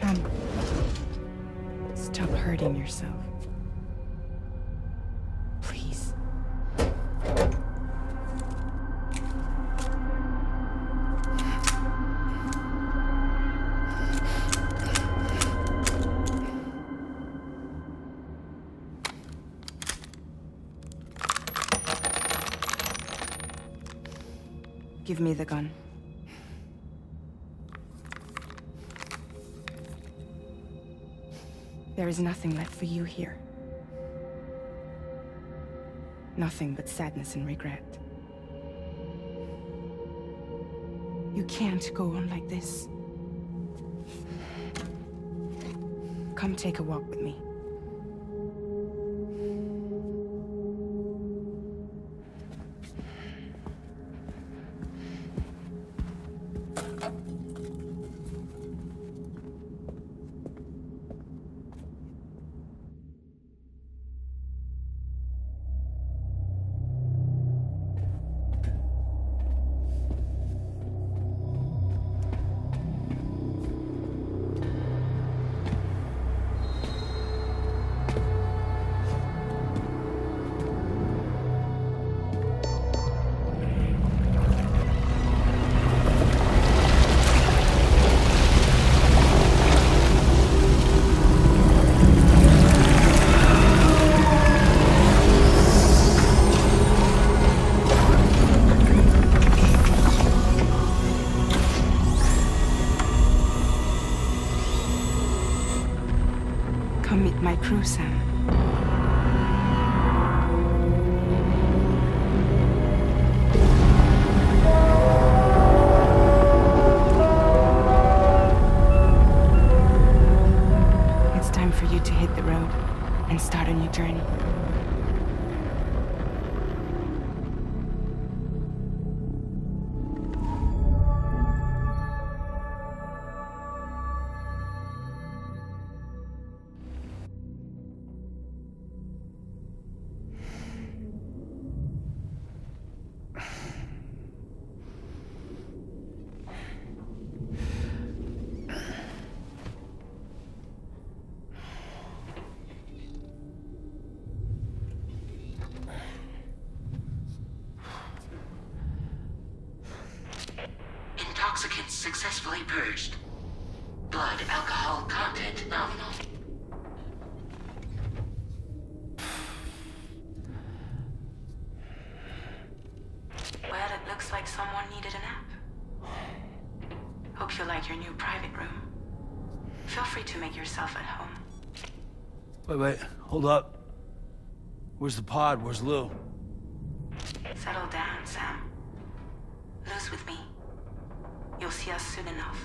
Sam, stop hurting yourself. Please. Give me the gun. There is nothing left for you here. Nothing but sadness and regret. You can't go on like this. Come take a walk with me. Come meet my crew, Sam. It's time for you to hit the road and start a new journey. Intoxicants successfully purged. Blood alcohol content nominal. Well, it looks like someone needed a nap. Hope you like your new private room. Feel free to make yourself at home. Wait, hold up. Where's the pod? Where's Lou? Settle down, Sam. Lou's with me. You'll see us soon enough.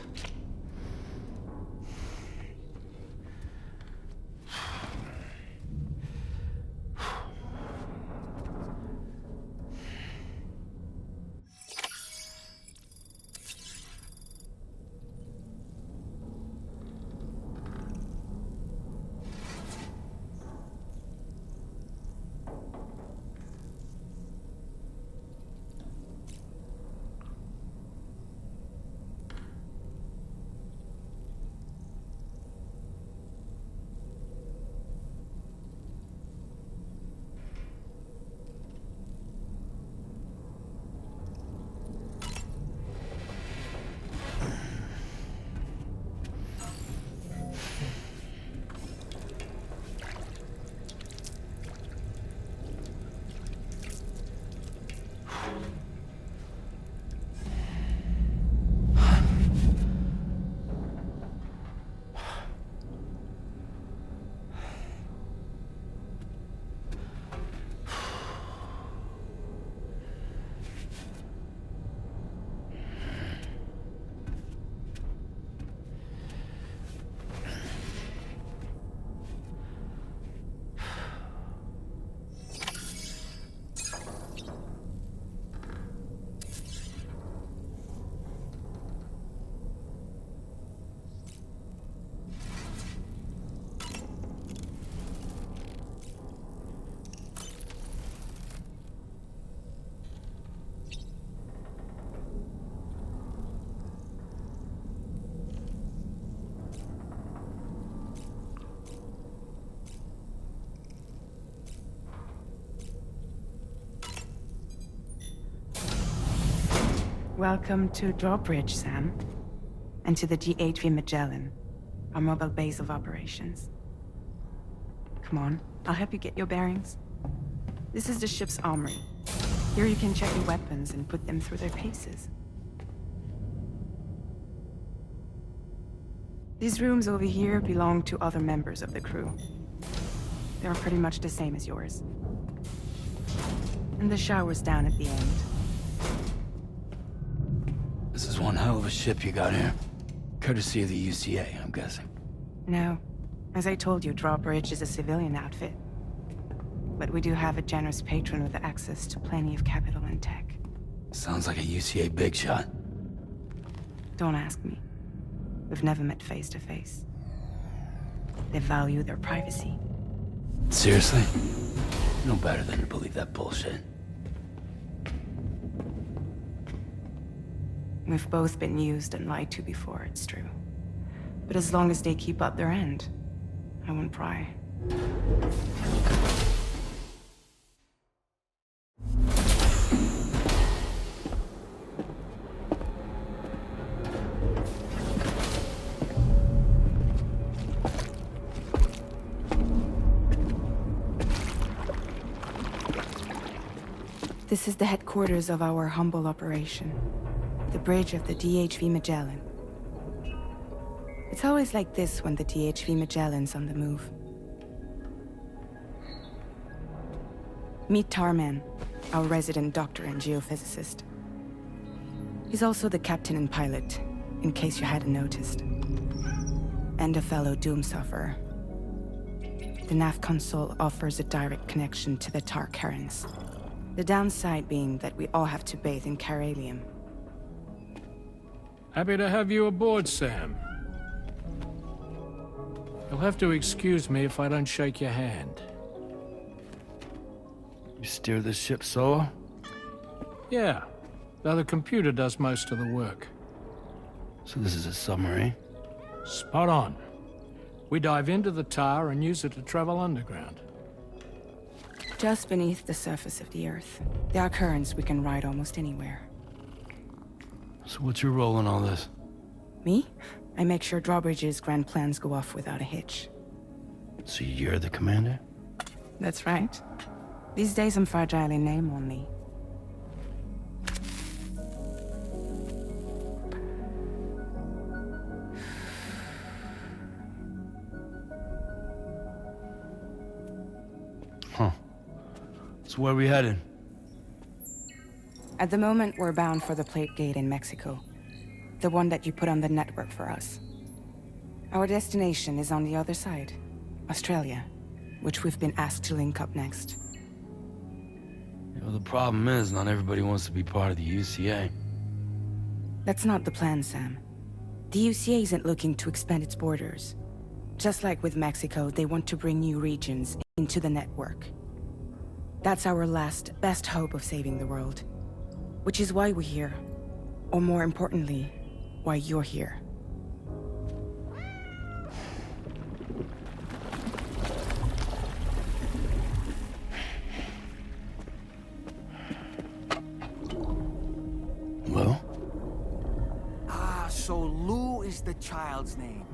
Welcome to Drawbridge, Sam. And to the GHV Magellan, our mobile base of operations. Come on, I'll help you get your bearings. This is the ship's armory. Here you can check your weapons and put them through their paces. These rooms over here belong to other members of the crew. They're pretty much the same as yours. And the shower's down at the end. This is one hell of a ship you got here. Courtesy of the UCA, I'm guessing. No. As I told you, Drawbridge is a civilian outfit. But we do have a generous patron with access to plenty of capital and tech. Sounds like a UCA big shot. Don't ask me. We've never met face to face. They value their privacy. Seriously? No better than to believe that bullshit. We've both been used and lied to before, it's true. But as long as they keep up their end, I won't pry. This is the headquarters of our humble operation. The bridge of the DHV Magellan. It's always like this when the DHV Magellan's on the move. Meet Tarman, our resident doctor and geophysicist. He's also the captain and pilot, in case you hadn't noticed. And a fellow doom sufferer. The nav console offers a direct connection to the Tar currents. The downside being that we all have to bathe in caralium. Happy to have you aboard, Sam. You'll have to excuse me if I don't shake your hand. You steer this ship solo? Yeah, though the computer does most of the work. So this is a submarine? Spot on. We dive into the Tar and use it to travel underground. Just beneath the surface of the Earth. There are currents we can ride almost anywhere. So what's your role in all this? Me? I make sure Drawbridge's grand plans go off without a hitch. So you're the commander? That's right. These days I'm fragile in name only. Huh. So where are we headed? At the moment, we're bound for the Plate Gate in Mexico. The one that you put on the network for us. Our destination is on the other side, Australia, which we've been asked to link up next. You know, the problem is, not everybody wants to be part of the UCA. That's not the plan, Sam. The UCA isn't looking to expand its borders. Just like with Mexico, they want to bring new regions into the network. That's our last, best hope of saving the world. Which is why we're here. Or more importantly, why you're here. Well? Ah, so Lou is the child's name.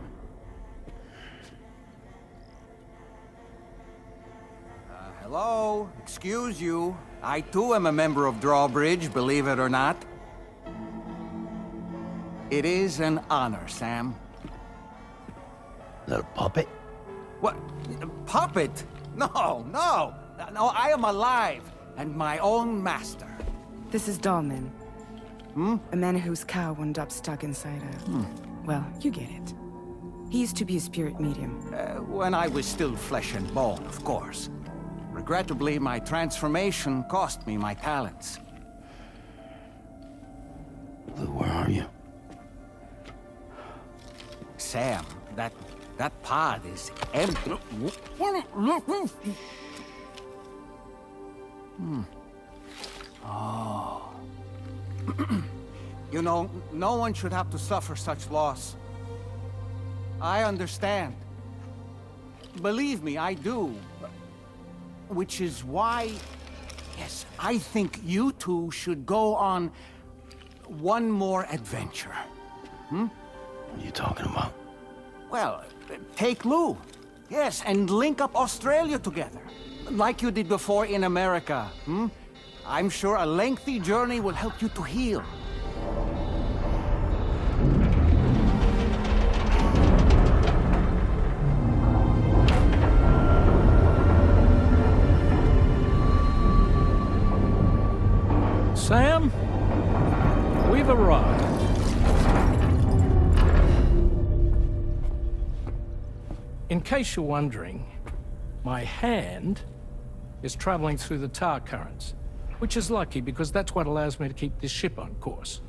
Hello? Excuse you. I too am a member of Drawbridge, believe it or not. It is an honor, Sam. Is that a puppet? What? A puppet? No, no! No, I am alive, and my own master. This is Dahlman. A man whose cow wound up stuck inside a... Well, you get it. He used to be a spirit medium. When I was still flesh and bone, of course. Regrettably, my transformation cost me my talents. Lou, where are you? Sam, that pod is empty. Oh. You know, no one should have to suffer such loss. I understand. Believe me, I do. Which is why, yes, I think you two should go on one more adventure. What are you talking about? Well, take Lou. Yes, and link up Australia together. Like you did before in America, I'm sure a lengthy journey will help you to heal. Sam, we've arrived. In case you're wondering, my hand is traveling through the tar currents, which is lucky because that's what allows me to keep this ship on course.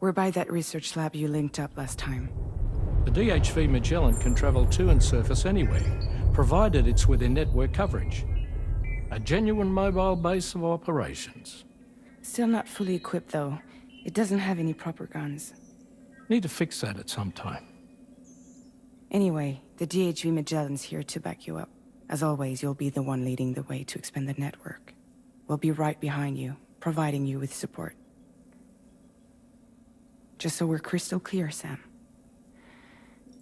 We're by that research lab you linked up last time. The DHV Magellan can travel to and surface anywhere, provided it's within network coverage. A genuine mobile base of operations. Still not fully equipped, though. It doesn't have any proper guns. Need to fix that at some time. Anyway, the DHV Magellan's here to back you up. As always, you'll be the one leading the way to expand the network. We'll be right behind you, providing you with support. Just so we're crystal clear, Sam.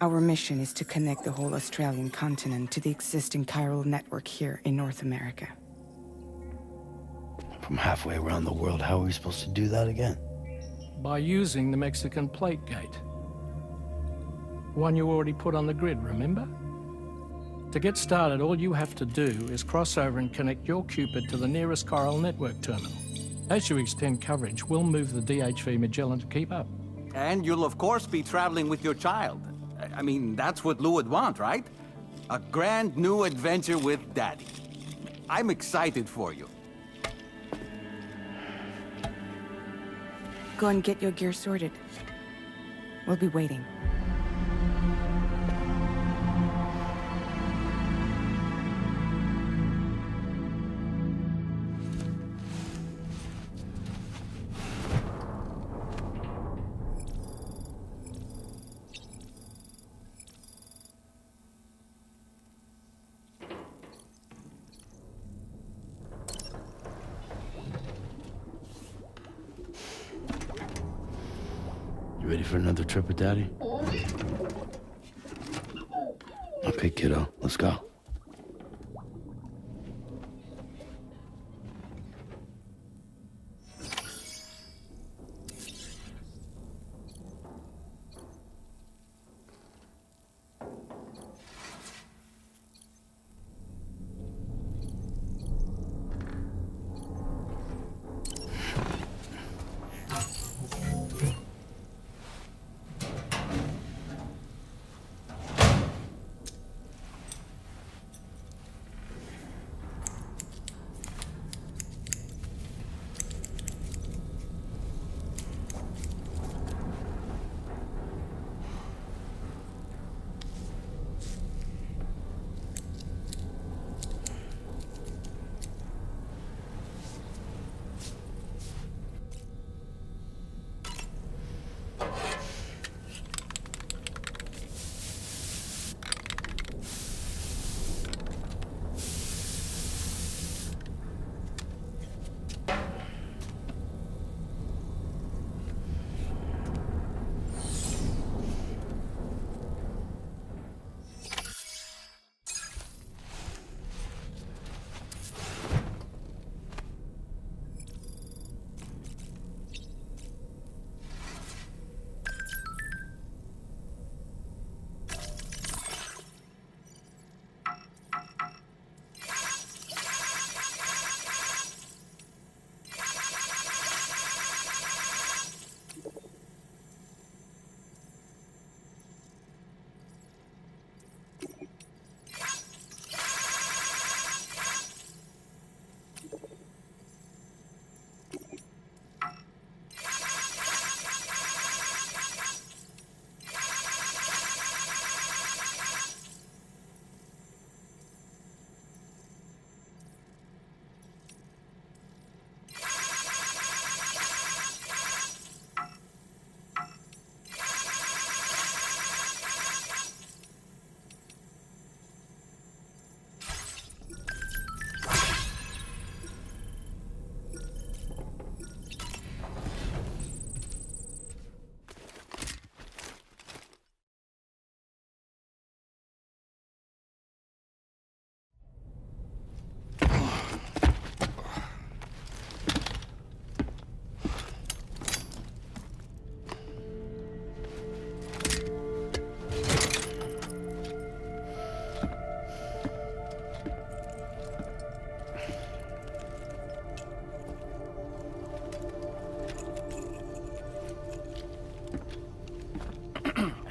Our mission is to connect the whole Australian continent to the existing chiral network here in North America. From halfway around the world, how are we supposed to do that again? By using the Mexican plate gate. One you already put on the grid, remember? To get started, all you have to do is cross over and connect your Cupid to the nearest chiral network terminal. As you extend coverage, we'll move the DHV Magellan to keep up. And you'll of course be traveling with your child. I mean, that's what Lou would want, right? A grand new adventure with Daddy. I'm excited for you. Go and get your gear sorted. We'll be waiting. You ready for another trip with Daddy? Okay, kiddo, let's go.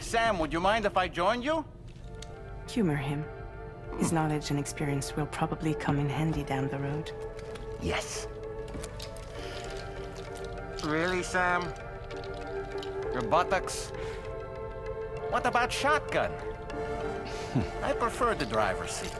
Sam, would you mind if I joined you? Humor him. His knowledge and experience will probably come in handy down the road. Yes. Really, Sam? Your buttocks? What about shotgun? I prefer the driver's seat.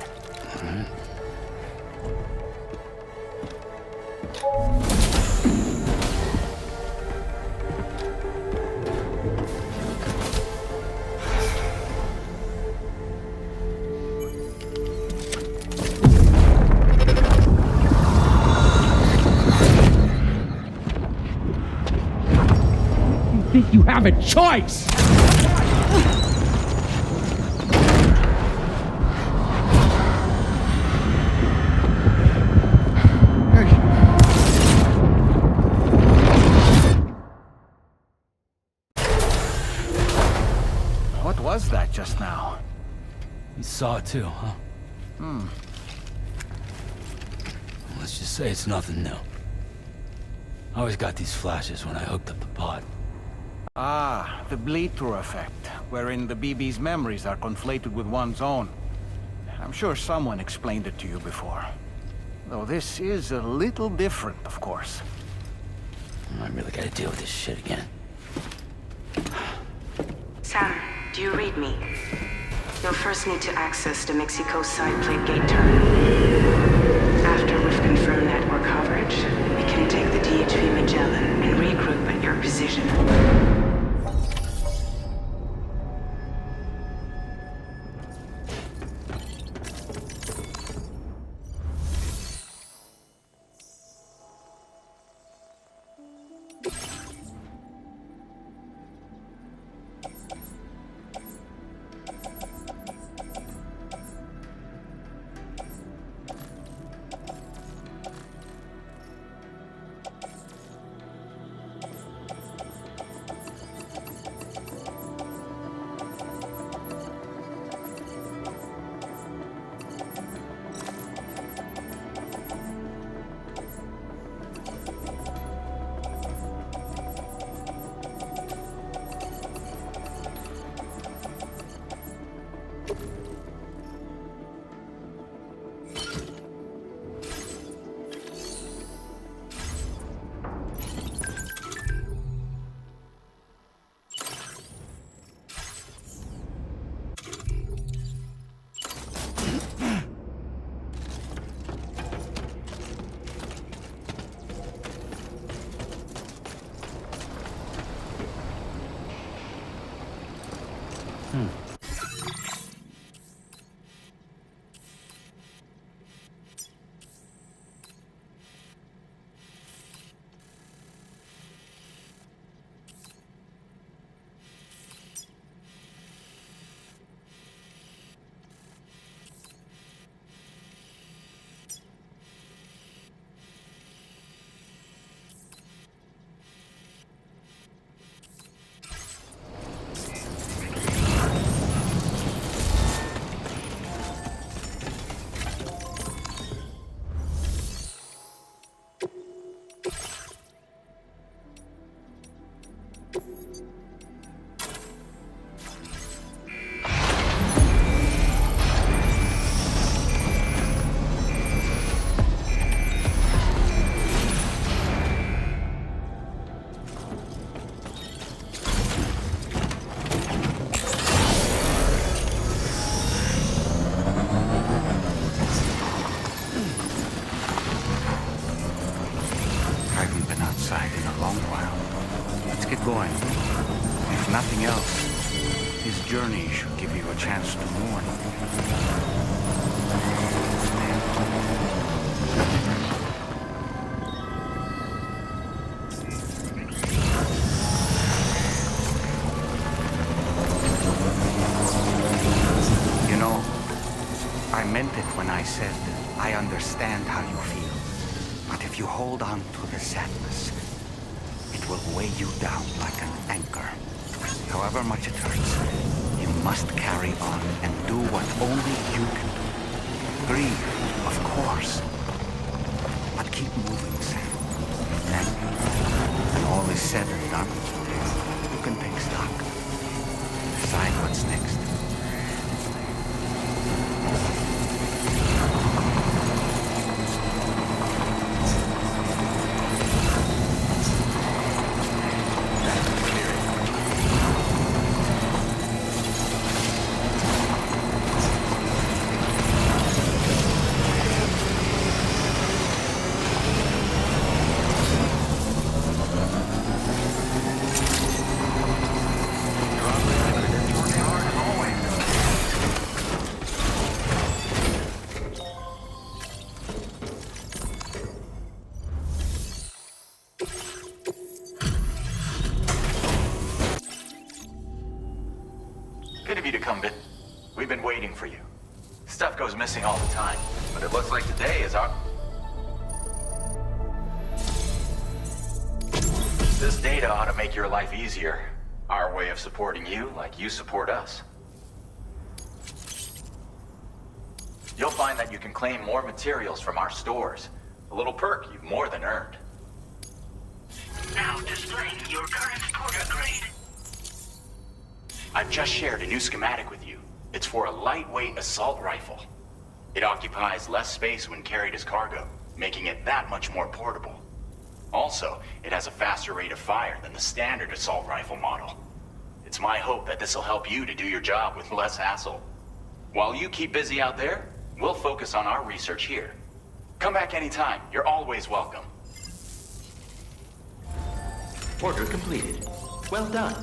Think you have a choice? What was that just now? You saw it too, huh? Let's just say it's nothing new. I always got these flashes when I hooked up the pod. Ah, the bleed-through effect, wherein the BB's memories are conflated with one's own. I'm sure someone explained it to you before. Though this is a little different, of course. I really gotta deal with this shit again. Sam, do you read me? You'll first need to access the Mexico side plate gate terminal. After we've confirmed network coverage, we can take the DHV Magellan and regroup at your position. going. If nothing else, his journey should give you a chance to mourn. You know, I meant it when I said I understand how you feel. But if you hold on to the sadness, it will weigh you down like an anchor. However much it hurts, you must carry on and do what only you can do. Grieve, of course. But keep moving, Sam. And when all is said and done, you can take stock. Decide Good of you to come in. We've been waiting for you. Stuff goes missing all the time, but it looks like today is our... This data ought to make your life easier. Our way of supporting you like you support us. You'll find that you can claim more materials from our stores. A little perk you've more than earned. Now displaying your current porter grade. I've just shared a new schematic with you. It's for a lightweight assault rifle. It occupies less space when carried as cargo, making it that much more portable. Also, it has a faster rate of fire than the standard assault rifle model. It's my hope that this will help you to do your job with less hassle. While you keep busy out there, we'll focus on our research here. Come back anytime. You're always welcome. Order completed. Well done.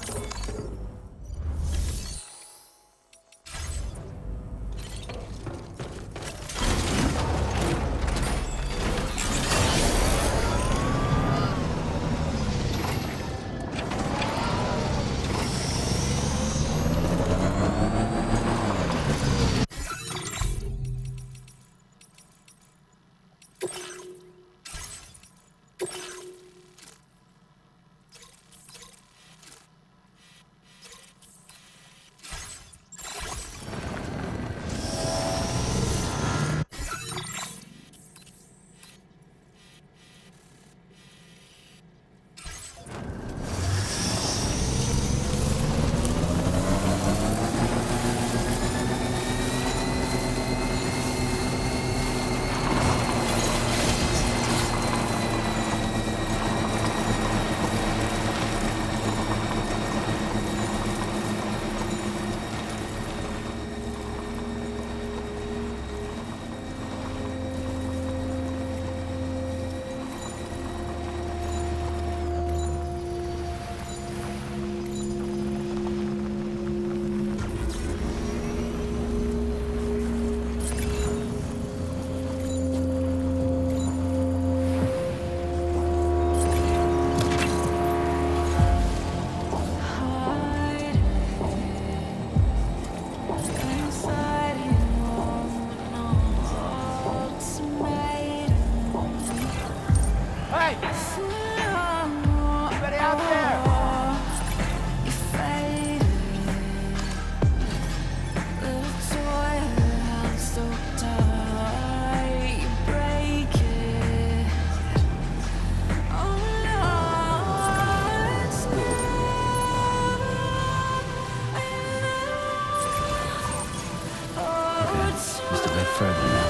Just a bit further now.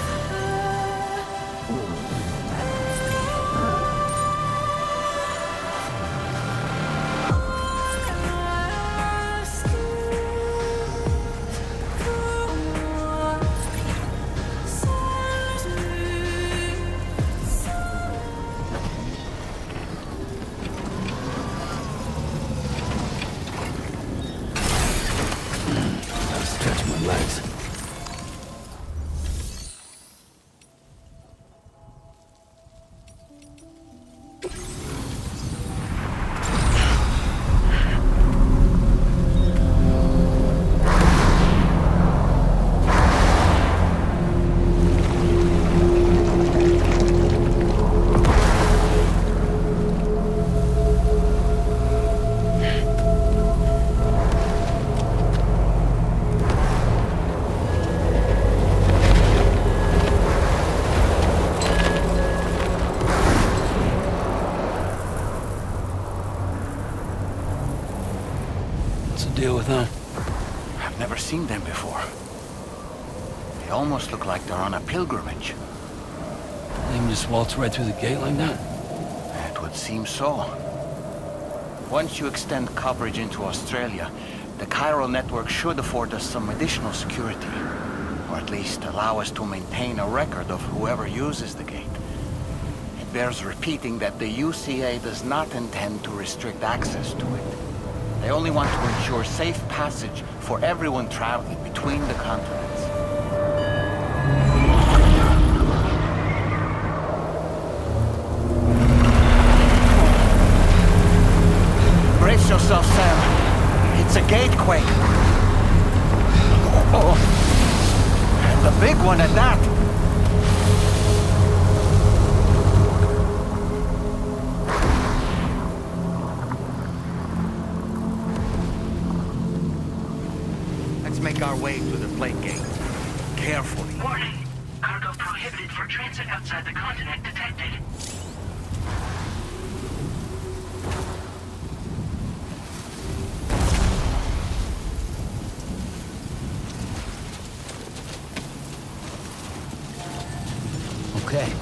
Gotta stretch my legs. Deal with them. I've never seen them before. They almost look like they're on a pilgrimage. They can just waltz right through the gate like that? It would seem so. Once you extend coverage into Australia, the chiral network should afford us some additional security. Or at least allow us to maintain a record of whoever uses the gate. It bears repeating that the UCA does not intend to restrict access to it. They only want to ensure safe passage for everyone traveling between the continents. Brace yourself, Sam. It's a gatequake. Oh, and a big one at that. Let's make our way to the plate gate. Carefully. Warning. Cargo prohibited for transit outside the continent detected. Okay.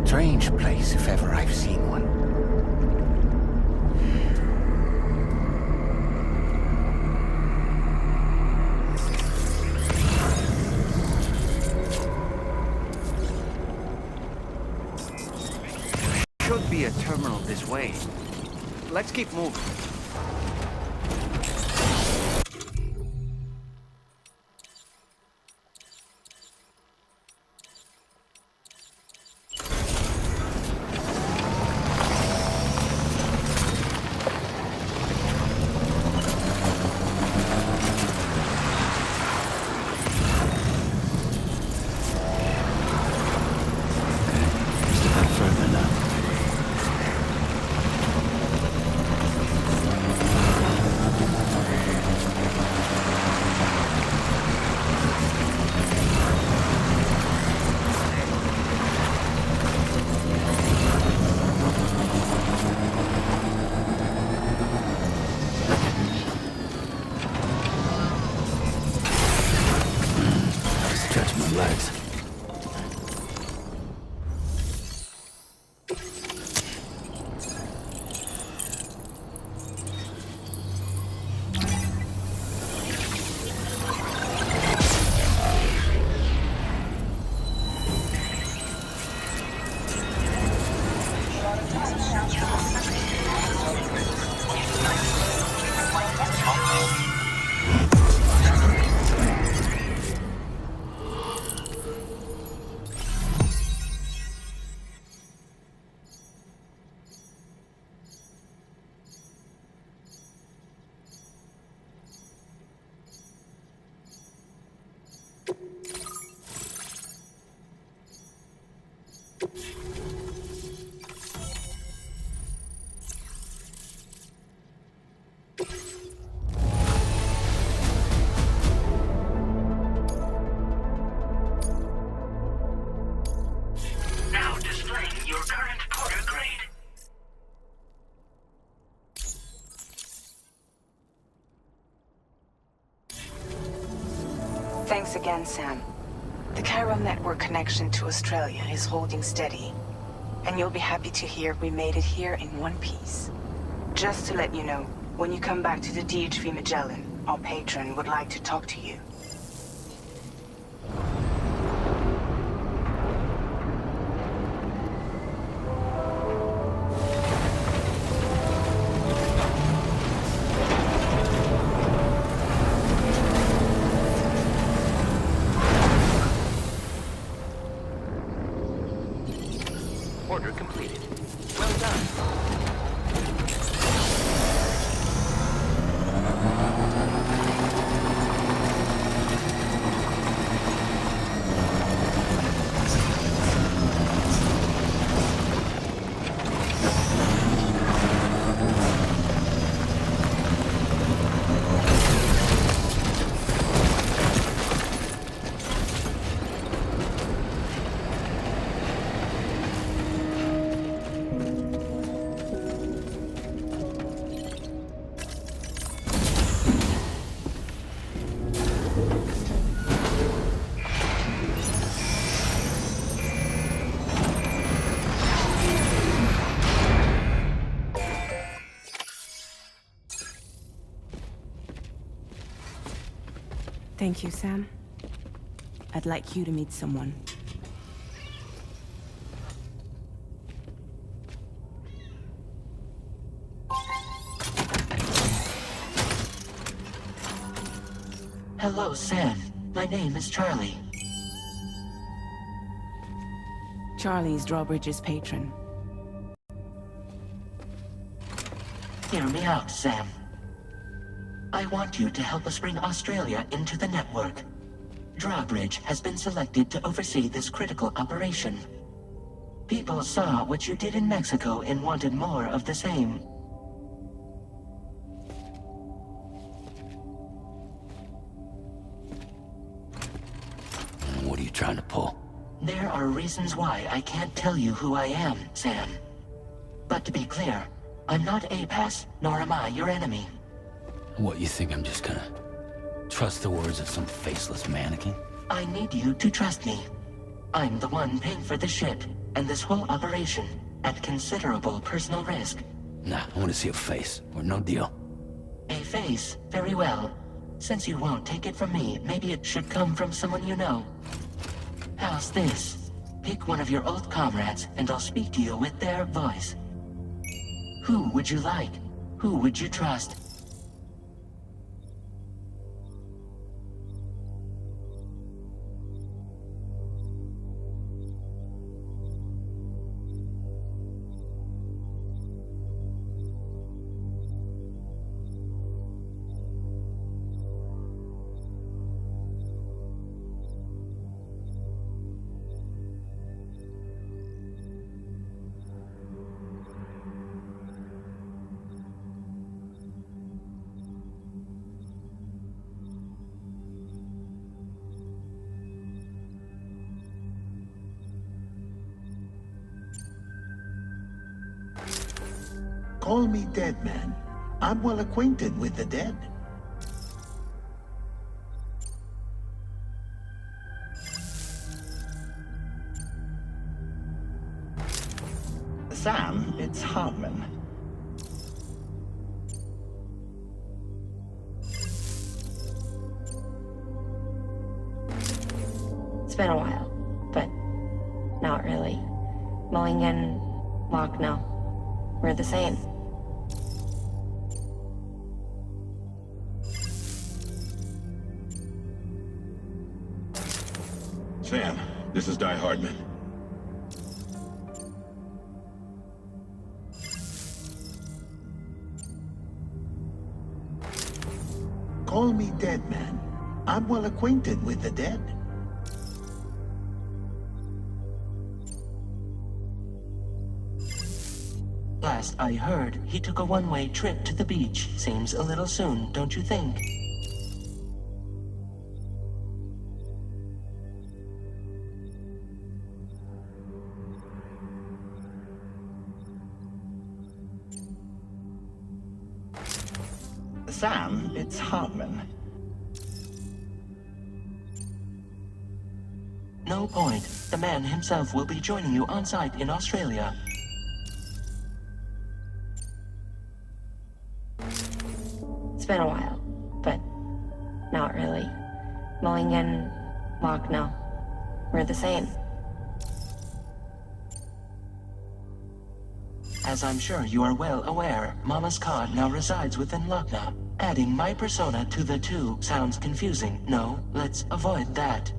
Strange place, if ever I've seen one. Should be a terminal this way. Let's keep moving. Just a bit further now. Now displaying your current porter grade. Thanks again, Sam. The chiral network connection to Australia is holding steady. And you'll be happy to hear we made it here in one piece. Just to let you know, when you come back to the DHV Magellan, our patron would like to talk to you. Order completed. Well done. Thank you, Sam. I'd like you to meet someone. Hello, Sam. My name is Charlie. Charlie's Drawbridge's patron. Hear me out, Sam. I want you to help us bring Australia into the network. Drawbridge has been selected to oversee this critical operation. People saw what you did in Mexico and wanted more of the same. What are you trying to pull? There are reasons why I can't tell you who I am, Sam. But to be clear, I'm not APAS, nor am I your enemy. What, you think I'm just gonna trust the words of some faceless mannequin? I need you to trust me. I'm the one paying for the ship and this whole operation at considerable personal risk. Nah, I want to see a face, or no deal. A face? Very well. Since you won't take it from me, maybe it should come from someone you know. How's this? Pick one of your old comrades, and I'll speak to you with their voice. Who would you like? Who would you trust? Call me Dead Man. I'm well acquainted with the dead. Sam, it's Hartman. It's been a while, but not really. Mulligan, Lock, no. We're the same. Sam, this is Di Hardman. Call me dead man. I'm well acquainted with the dead. Last I heard, he took a one-way trip to the beach. Seems a little soon, don't you think? Sam, it's Hardman. No point. The man himself will be joining you on site in Australia. It's been a while, but not really. Mulligan, Locke, no. We're the same. As I'm sure you are well aware, Mama's card now resides within Lochna. Adding my persona to the two sounds confusing. No, let's avoid that.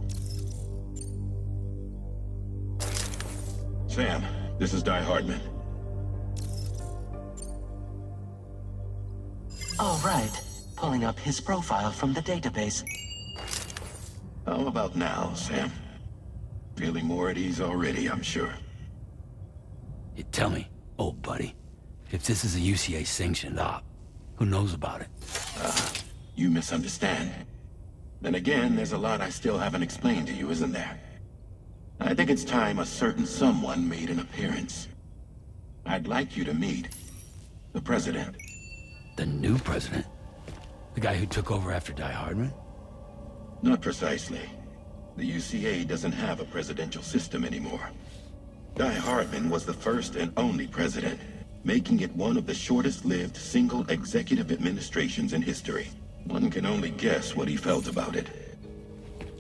Sam, this is Di Hardman. All right. Pulling up his profile from the database. How about now, Sam? Feeling more at ease already, I'm sure. You tell me, old buddy, if this is a UCA-sanctioned op, who knows about it? You misunderstand. Then again, there's a lot I still haven't explained to you, isn't there? I think it's time a certain someone made an appearance. I'd like you to meet the President. The new president? The guy who took over after Di Hardman? Not precisely. The UCA doesn't have a presidential system anymore. Di Hardman was the first and only president, making it one of the shortest-lived single executive administrations in history. One can only guess what he felt about it.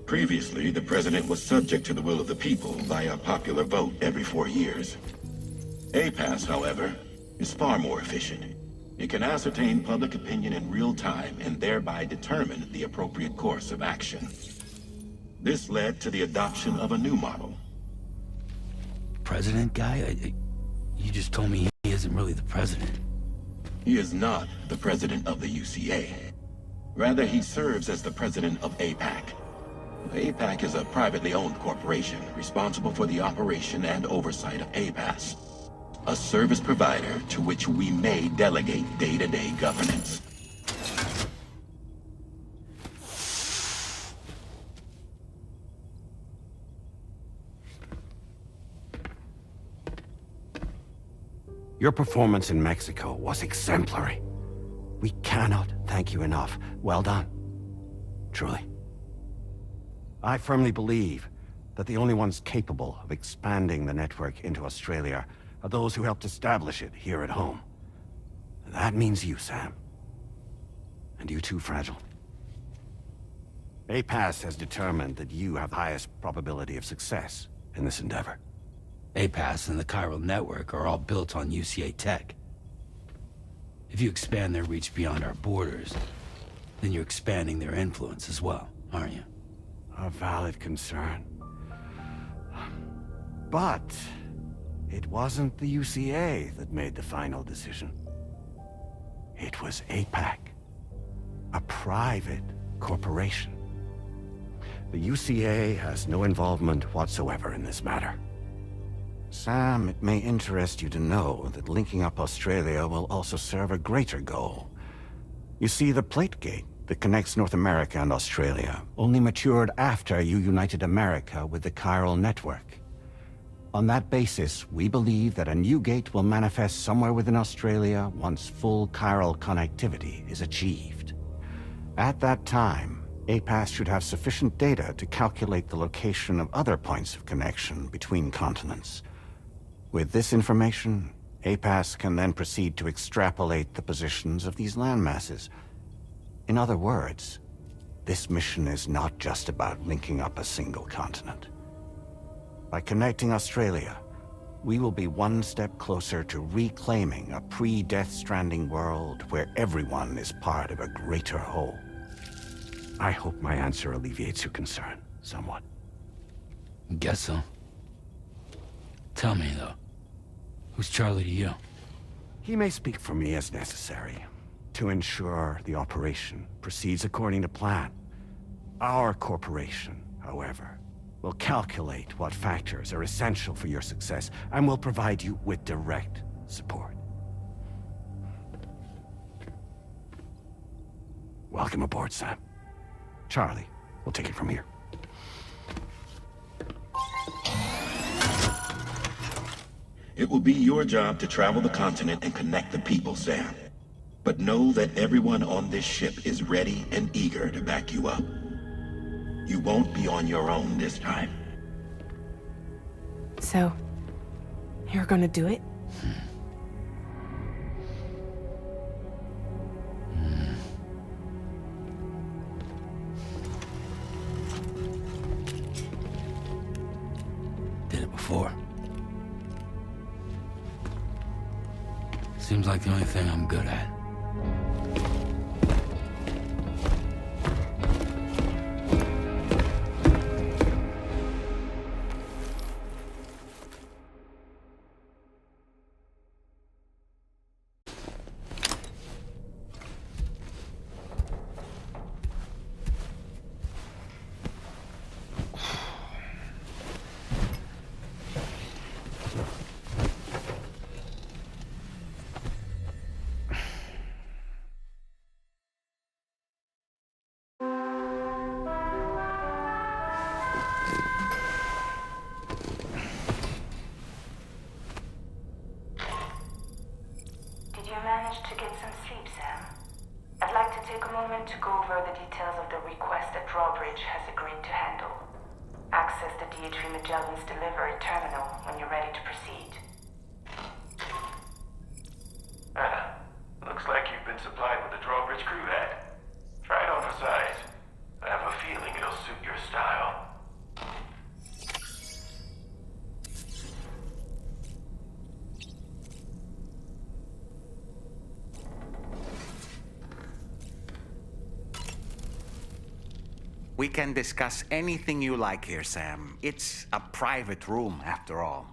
Previously, the president was subject to the will of the people via popular vote every 4 years. APAS, however, is far more efficient. It can ascertain public opinion in real time and thereby determine the appropriate course of action. This led to the adoption of a new model. President guy? You just told me he isn't really the president. He is not the president of the UCA. Rather, he serves as the president of APAC. APAC is a privately owned corporation responsible for the operation and oversight of APAS, a service provider to which we may delegate day-to-day governance. Your performance in Mexico was exemplary. We cannot thank you enough. Well done. Truly. I firmly believe that the only ones capable of expanding the network into Australia are those who helped establish it here at home. That means you, Sam. And you too, Fragile. APAS has determined that you have the highest probability of success in this endeavor. APAS and the chiral network are all built on UCA tech. If you expand their reach beyond our borders, then you're expanding their influence as well, aren't you? A valid concern. But it wasn't the UCA that made the final decision. It was APAC, a private corporation. The UCA has no involvement whatsoever in this matter. Sam, it may interest you to know that linking up Australia will also serve a greater goal. You see, the plate gate that connects North America and Australia only matured after you united America with the chiral network. On that basis, we believe that a new gate will manifest somewhere within Australia once full chiral connectivity is achieved. At that time, APAS should have sufficient data to calculate the location of other points of connection between continents. With this information, APAS can then proceed to extrapolate the positions of these landmasses. In other words, this mission is not just about linking up a single continent. By connecting Australia, we will be one step closer to reclaiming a pre-Death Stranding world where everyone is part of a greater whole. I hope my answer alleviates your concern somewhat. Guess so. Tell me, though, who's Charlie to you? He may speak for me as necessary to ensure the operation proceeds according to plan. Our corporation, however, will calculate what factors are essential for your success and will provide you with direct support. Welcome aboard, Sam. Charlie, we'll take it from here. It will be your job to travel the continent and connect the people, Sam. But know that everyone on this ship is ready and eager to back you up. You won't be on your own this time. So, you're gonna do it? Did it before. Seems like the only thing I'm good at. To get some sleep, Sam. I'd like to take a moment to go over the details of the request that Drawbridge has agreed to handle. Access the DHV Magellan's delivery terminal when you're ready to proceed. Looks like you've been supplied with the Drawbridge crew hat. Try it on for size. I have a feeling it'll suit your style. We can discuss anything you like here, Sam. It's a private room, after all.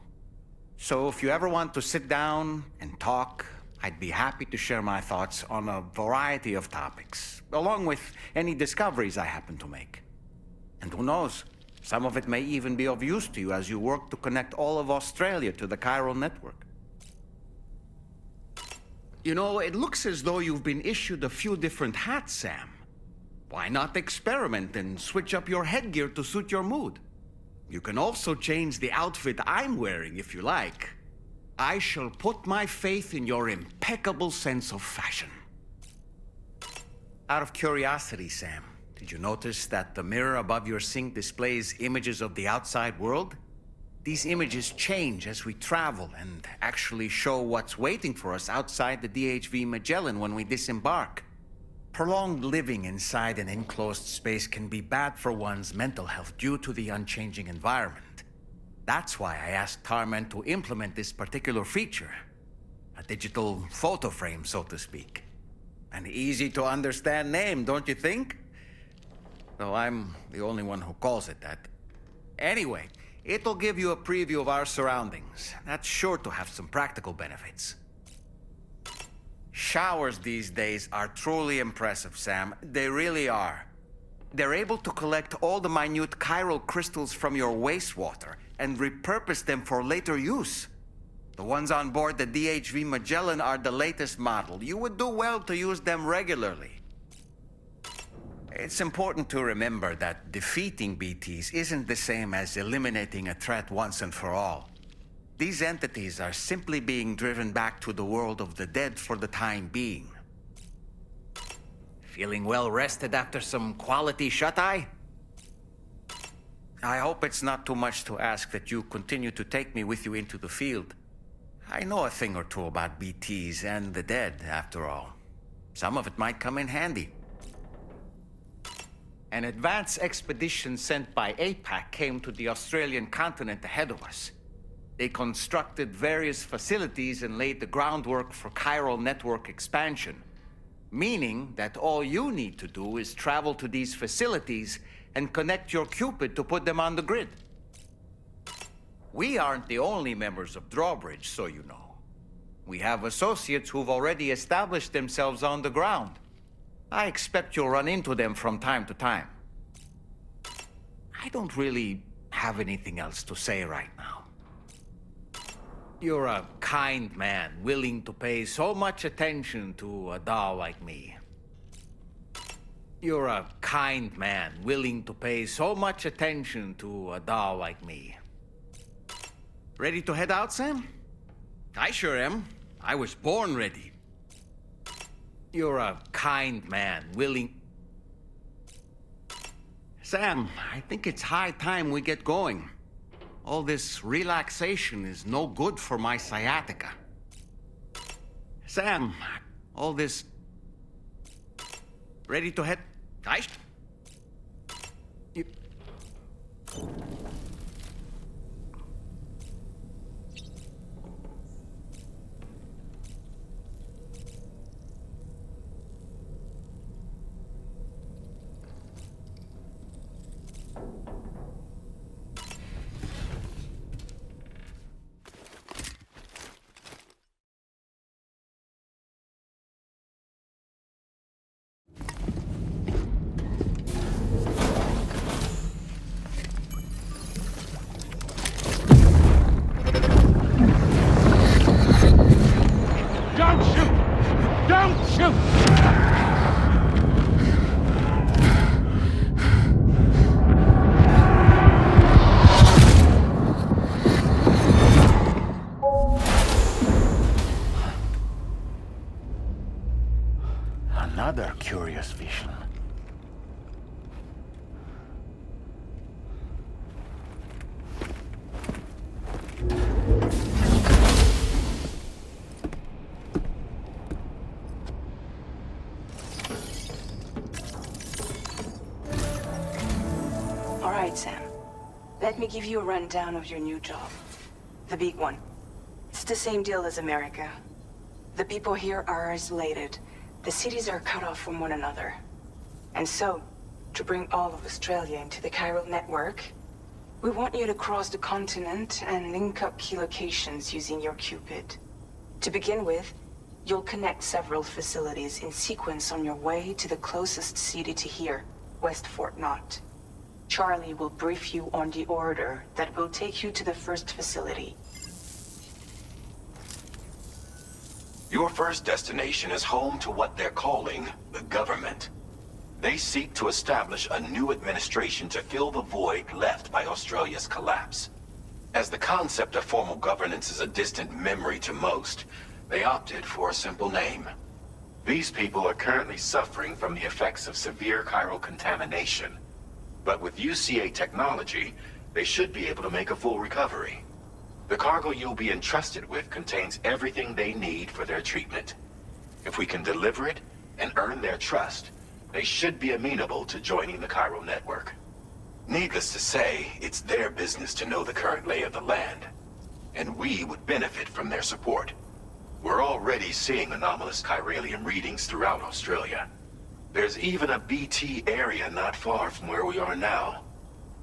So if you ever want to sit down and talk, I'd be happy to share my thoughts on a variety of topics, along with any discoveries I happen to make. And who knows, some of it may even be of use to you as you work to connect all of Australia to the chiral network. You know, it looks as though you've been issued a few different hats, Sam. Why not experiment and switch up your headgear to suit your mood? You can also change the outfit I'm wearing if you like. I shall put my faith in your impeccable sense of fashion. Out of curiosity, Sam, did you notice that the mirror above your sink displays images of the outside world? These images change as we travel and actually show what's waiting for us outside the DHV Magellan when we disembark. Prolonged living inside an enclosed space can be bad for one's mental health due to the unchanging environment. That's why I asked Tarman to implement this particular feature. A digital photo frame, so to speak. An easy-to-understand name, don't you think? Though I'm the only one who calls it that. Anyway, it'll give you a preview of our surroundings. That's sure to have some practical benefits. Showers these days are truly impressive, Sam. They really are. They're able to collect all the minute chiral crystals from your wastewater and repurpose them for later use. The ones on board the DHV Magellan are the latest model. You would do well to use them regularly. It's important to remember that defeating BTs isn't the same as eliminating a threat once and for all. These entities are simply being driven back to the world of the dead for the time being. Feeling well rested after some quality shut-eye? I hope it's not too much to ask that you continue to take me with you into the field. I know a thing or two about BTs and the dead, after all. Some of it might come in handy. An advance expedition sent by APAC came to the Australian continent ahead of us. They constructed various facilities and laid the groundwork for chiral network expansion, meaning that all you need to do is travel to these facilities and connect your Cupid to put them on the grid. We aren't the only members of Drawbridge, so you know. We have associates who've already established themselves on the ground. I expect you'll run into them from time to time. I don't really have anything else to say right now. You're a kind man, willing to pay so much attention to a doll like me. You're a kind man, willing to pay so much attention to a doll like me. Ready to head out, Sam? I sure am. I was born ready. You're a kind man, willing... Sam, I think it's high time we get going. All this relaxation is no good for my sciatica. Sam, all this... Ready to head... You... Don't shoot! Don't shoot! Another curious vision. All right, Sam. Let me give you a rundown of your new job. The big one. It's the same deal as America. The people here are isolated. The cities are cut off from one another. And so, to bring all of Australia into the chiral network, we want you to cross the continent and link up key locations using your Cupid. To begin with, you'll connect several facilities in sequence on your way to the closest city to here, West Fort Knott. Charlie will brief you on the order that will take you to the first facility. Your first destination is home to what they're calling the government. They seek to establish a new administration to fill the void left by Australia's collapse. As the concept of formal governance is a distant memory to most, they opted for a simple name. These people are currently suffering from the effects of severe chiral contamination. But with UCA technology, they should be able to make a full recovery. The cargo you'll be entrusted with contains everything they need for their treatment. If we can deliver it and earn their trust, they should be amenable to joining the chiral network. Needless to say, it's their business to know the current lay of the land, and we would benefit from their support. We're already seeing anomalous chiralium readings throughout Australia. There's even a BT area not far from where we are now.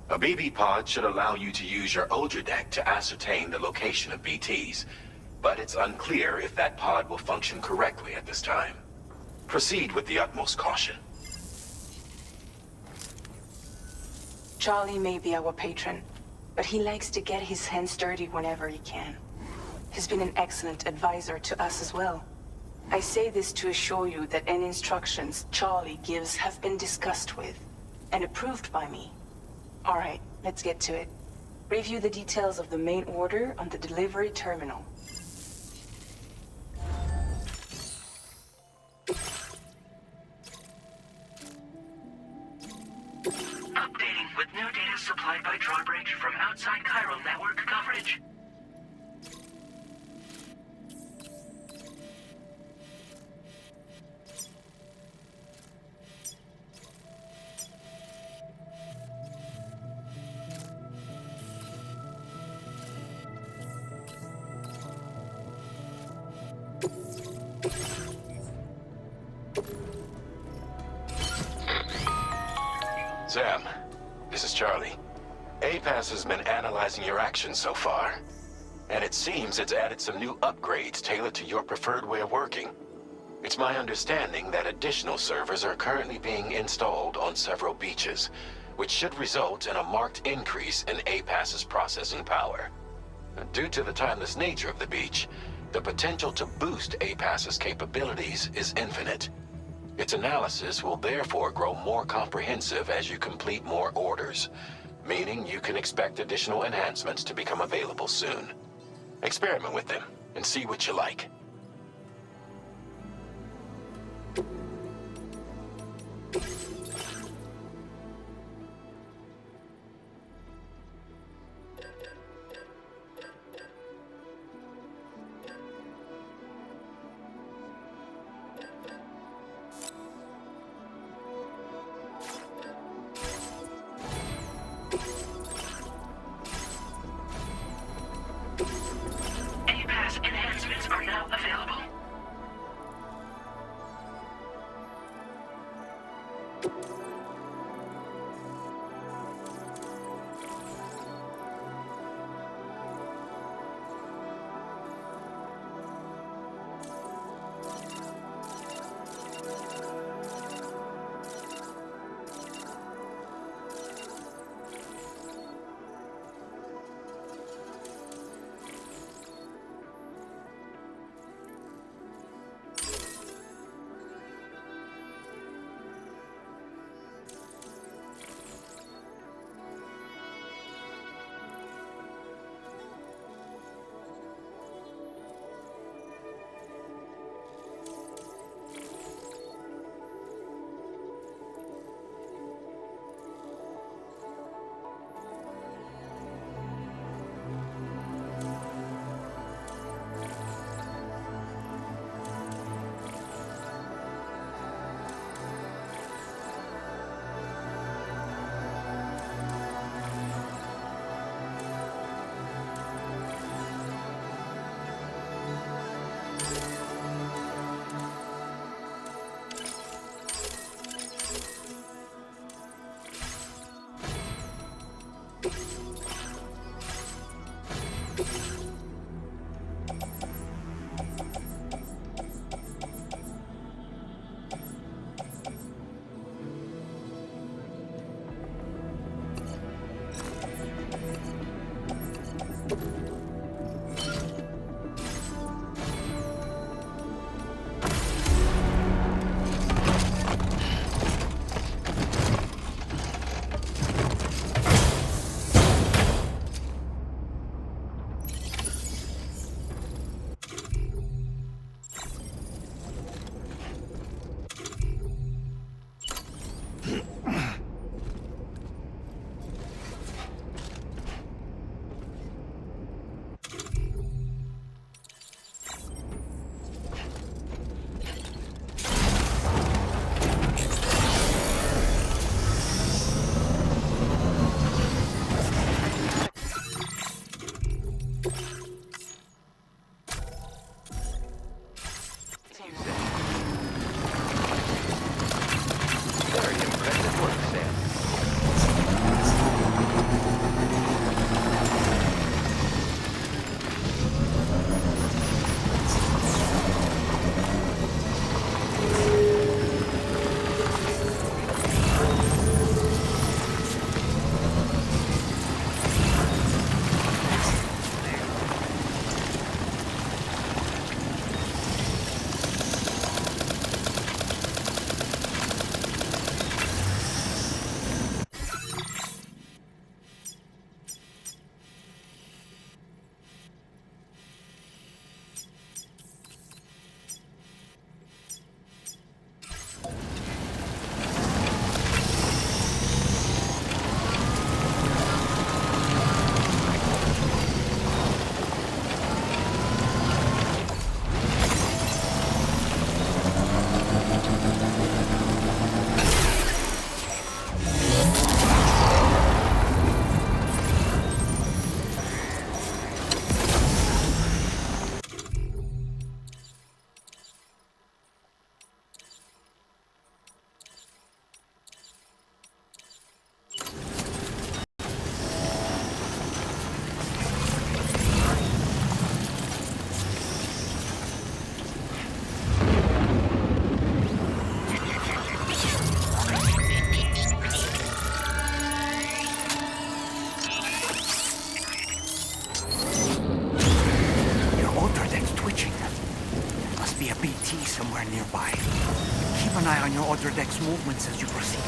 A BB pod should allow you to use your Ultra deck to ascertain the location of BTs, but it's unclear if that pod will function correctly at this time. Proceed with the utmost caution. Charlie may be our patron, but he likes to get his hands dirty whenever he can. He's been an excellent advisor to us as well. I say this to assure you that any instructions Charlie gives have been discussed with and approved by me. All right, let's get to it. Review the details of the main order on the delivery terminal. Updating with new data supplied by Drawbridge from outside chiral network coverage. Sam, this is Charlie. APAS has been analyzing your actions so far, and it seems it's added some new upgrades tailored to your preferred way of working. It's my understanding that additional servers are currently being installed on several beaches, which should result in a marked increase in APAS's processing power. Due to the timeless nature of the beach, the potential to boost APAS's capabilities is infinite. Its analysis will therefore grow more comprehensive as you complete more orders, meaning you can expect additional enhancements to become available soon. Experiment with them and see what you like. APAS enhancements are now available. BT somewhere nearby. Keep an eye on your other deck's movements as you proceed.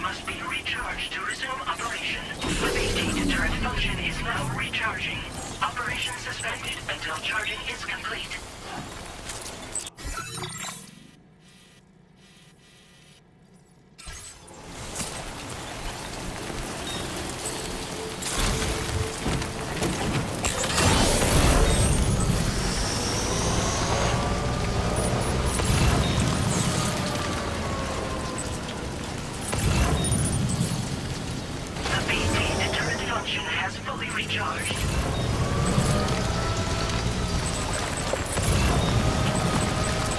Must be recharged to resume operation. The BT deterrent function is now recharging. Operation suspended until charging is complete.